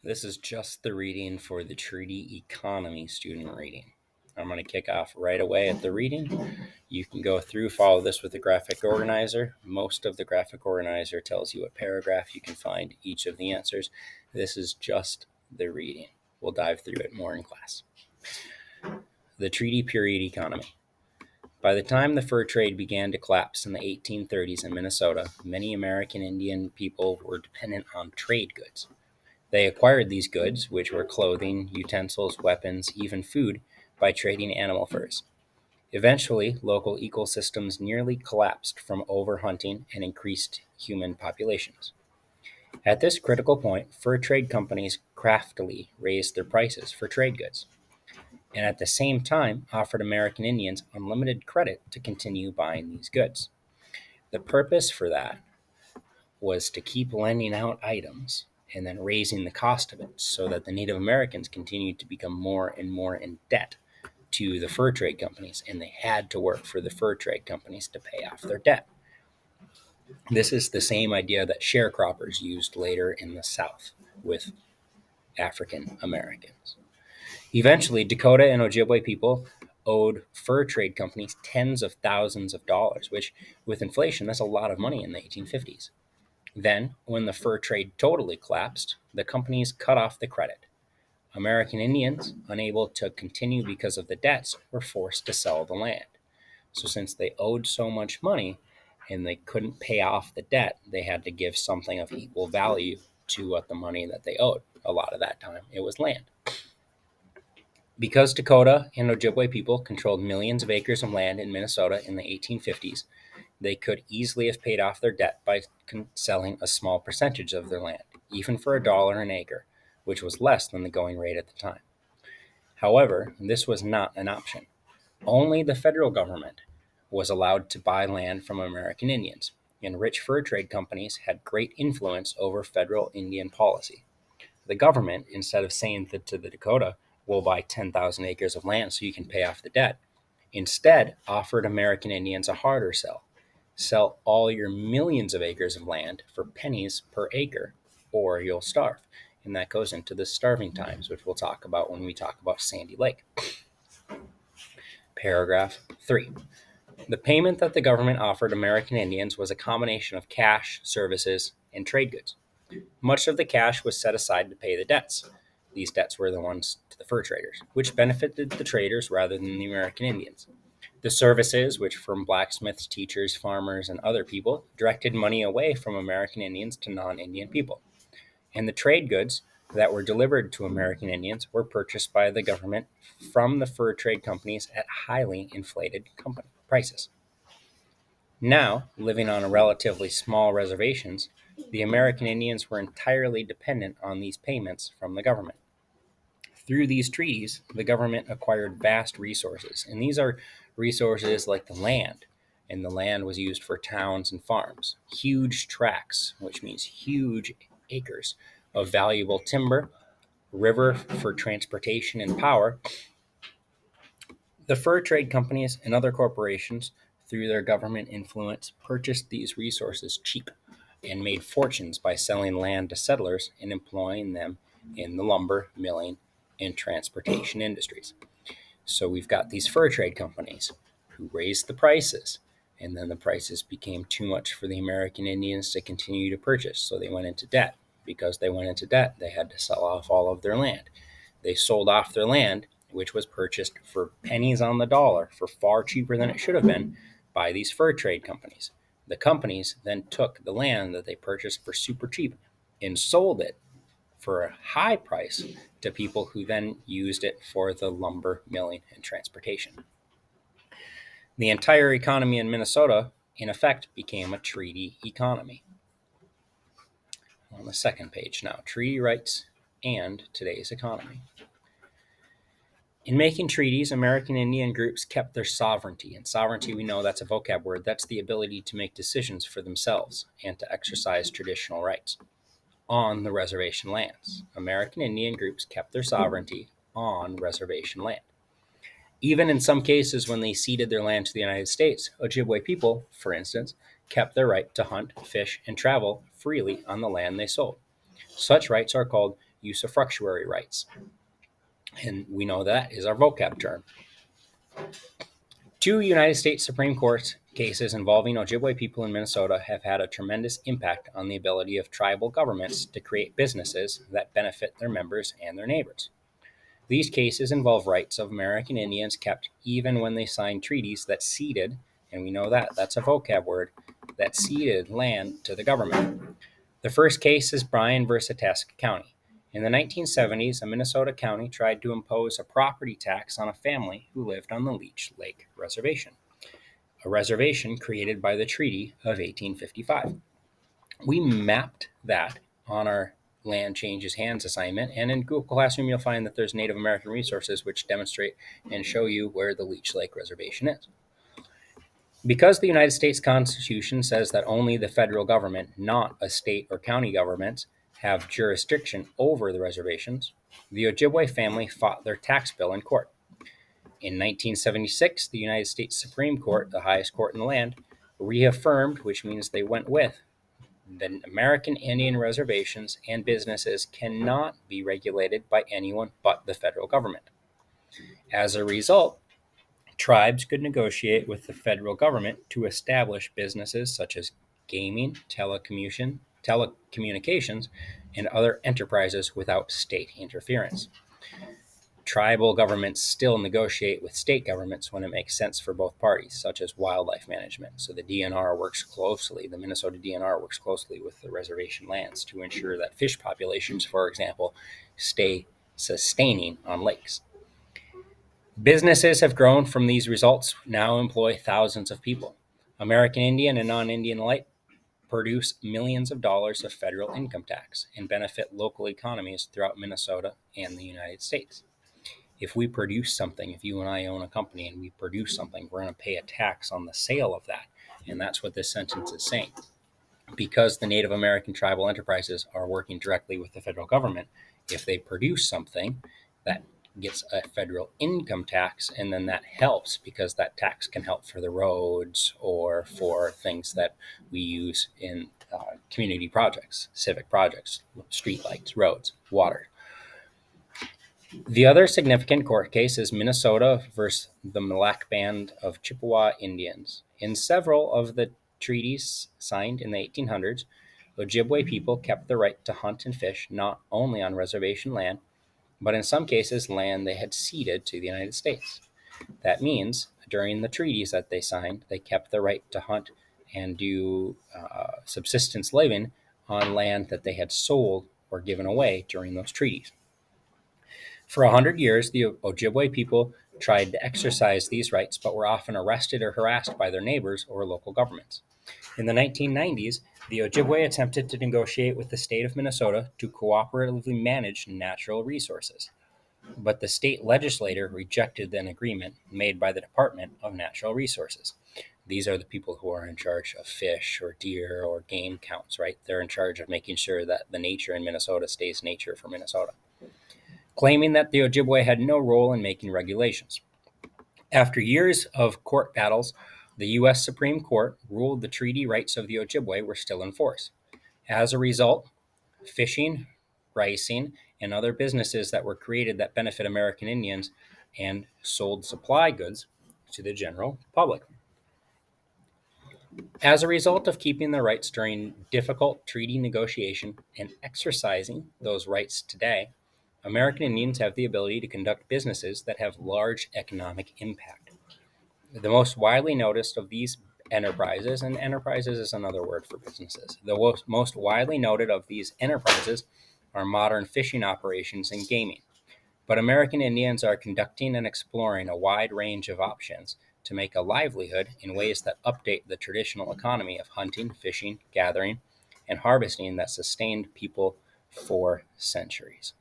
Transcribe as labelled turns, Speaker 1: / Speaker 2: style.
Speaker 1: This is just the reading for the treaty economy student reading. I'm going to kick off right away at the reading. You can go through, follow this with the graphic organizer. Most of the graphic organizer tells you what paragraph you can find each of the answers. This is just the reading. We'll dive through it more in class. The treaty period economy. By the time the fur trade began to collapse in the 1830s in Minnesota, many American Indian people were dependent on trade goods. They acquired these goods, which were clothing, utensils, weapons, even food, by trading animal furs. Eventually, local ecosystems nearly collapsed from overhunting and increased human populations. At this critical point, fur trade companies craftily raised their prices for trade goods, and at the same time offered American Indians unlimited credit to continue buying these goods. The purpose for that was to keep lending out items and then raising the cost of it so that the Native Americans continued to become more and more in debt to the fur trade companies, and they had to work for the fur trade companies to pay off their debt. This is the same idea that sharecroppers used later in the South with African Americans. Eventually, Dakota and Ojibwe people owed fur trade companies tens of thousands of dollars, which, with inflation, that's a lot of money in the 1850s. Then, when the fur trade totally collapsed, the companies cut off the credit. American Indians, unable to continue because of the debts, were forced to sell the land. So, since they owed so much money and they couldn't pay off the debt, they had to give something of equal value to what the money that they owed. A lot of that time, it was land. Because Dakota and Ojibwe people controlled millions of acres of land in Minnesota in the 1850s, they could easily have paid off their debt by selling a small percentage of their land, even for $1 an acre, which was less than the going rate at the time. However, this was not an option. Only the federal government was allowed to buy land from American Indians, and rich fur trade companies had great influence over federal Indian policy. The government, instead of saying to the Dakota, we'll buy 10,000 acres of land so you can pay off the debt, instead offered American Indians a harder sell. Sell all your millions of acres of land for pennies per acre, or you'll starve. And that goes into the starving times, which we'll talk about when we talk about Sandy Lake. Paragraph 3. The payment that the government offered American Indians was a combination of cash, services, and trade goods. Much of the cash was set aside to pay the debts. These debts were the ones to the fur traders, which benefited the traders rather than the American Indians. The services, which from blacksmiths, teachers, farmers, and other people, directed money away from American Indians to non-Indian people. And the trade goods that were delivered to American Indians were purchased by the government from the fur trade companies at highly inflated prices. Now, living on relatively small reservations, the American Indians were entirely dependent on these payments from the government. Through these treaties, the government acquired vast resources, and these are resources like the land, and the land was used for towns and farms. Huge tracts, which means huge acres of valuable timber, river for transportation and power. The fur trade companies and other corporations, through their government influence, purchased these resources cheap and made fortunes by selling land to settlers and employing them in the lumber, milling, and transportation industries. So we've got these fur trade companies who raised the prices, and then the prices became too much for the American Indians to continue to purchase, so they went into debt. Because they went into debt, they had to sell off all of their land. They sold off their land, which was purchased for pennies on the dollar, for far cheaper than it should have been, by these fur trade companies. The companies then took the land that they purchased for super cheap and sold it for a high price to people who then used it for the lumber, milling, and transportation. The entire economy in Minnesota, in effect, became a treaty economy. On the second page now, treaty rights and today's economy. In making treaties, American Indian groups kept their sovereignty. And sovereignty, we know that's a vocab word. That's the ability to make decisions for themselves and to exercise traditional rights on the reservation lands. American Indian groups kept their sovereignty on reservation land. Even in some cases when they ceded their land to the United States, Ojibwe people, for instance, kept their right to hunt, fish, and travel freely on the land they sold. Such rights are called usufructuary rights. And we know that is our vocab term. Two United States Supreme Court cases involving Ojibwe people in Minnesota have had a tremendous impact on the ability of tribal governments to create businesses that benefit their members and their neighbors. These cases involve rights of American Indians kept even when they signed treaties that ceded, and we know that, that's a vocab word, that ceded land to the government. The first case is Bryan versus Itasca County. In the 1970s, a Minnesota county tried to impose a property tax on a family who lived on the Leech Lake Reservation, a reservation created by the Treaty of 1855. We mapped that on our land changes hands assignment, and in Google Classroom you'll find that there's Native American resources which demonstrate and show you where the Leech Lake Reservation is. Because the United States Constitution says that only the federal government, not a state or county government, have jurisdiction over the reservations, the Ojibwe family fought their tax bill in court. In 1976, the United States Supreme Court, the highest court in the land, reaffirmed, which means they went with, that American Indian reservations and businesses cannot be regulated by anyone but the federal government. As a result, tribes could negotiate with the federal government to establish businesses such as gaming, telecommunications, and other enterprises without state interference. Tribal governments still negotiate with state governments when it makes sense for both parties, such as wildlife management. So the Minnesota DNR works closely with the reservation lands to ensure that fish populations, for example, stay sustaining on lakes. Businesses have grown from these results, now employ thousands of people. American Indian and non-Indian alike produce millions of dollars of federal income tax and benefit local economies throughout Minnesota and the United States. If we produce something, if you and I own a company and we produce something, we're going to pay a tax on the sale of that. And that's what this sentence is saying. Because the Native American tribal enterprises are working directly with the federal government, if they produce something, that gets a federal income tax, and then that helps because that tax can help for the roads or for things that we use in community projects, civic projects, streetlights, roads, water. The other significant court case is Minnesota versus the Malac Band of Chippewa Indians. In several of the treaties signed in the 1800s, Ojibwe people kept the right to hunt and fish not only on reservation land, but in some cases land they had ceded to the United States. That means during the treaties that they signed, they kept the right to hunt and do subsistence living on land that they had sold or given away during those treaties. For 100 years, the Ojibwe people tried to exercise these rights, but were often arrested or harassed by their neighbors or local governments. In the 1990s, the Ojibwe attempted to negotiate with the state of Minnesota to cooperatively manage natural resources, but the state legislature rejected an agreement made by the Department of Natural Resources. These are the people who are in charge of fish or deer or game counts, right? They're in charge of making sure that the nature in Minnesota stays nature for Minnesota, claiming that the Ojibwe had no role in making regulations. After years of court battles, the U.S. Supreme Court ruled the treaty rights of the Ojibwe were still in force. As a result, fishing, ricing, and other businesses that were created that benefit American Indians and sold supply goods to the general public. As a result of keeping their rights during difficult treaty negotiation and exercising those rights today, American Indians have the ability to conduct businesses that have large economic impact. The most widely noticed of these enterprises, and enterprises is another word for businesses, the most widely noted of these enterprises are modern fishing operations and gaming. But American Indians are conducting and exploring a wide range of options to make a livelihood in ways that update the traditional economy of hunting, fishing, gathering, and harvesting that sustained people for centuries.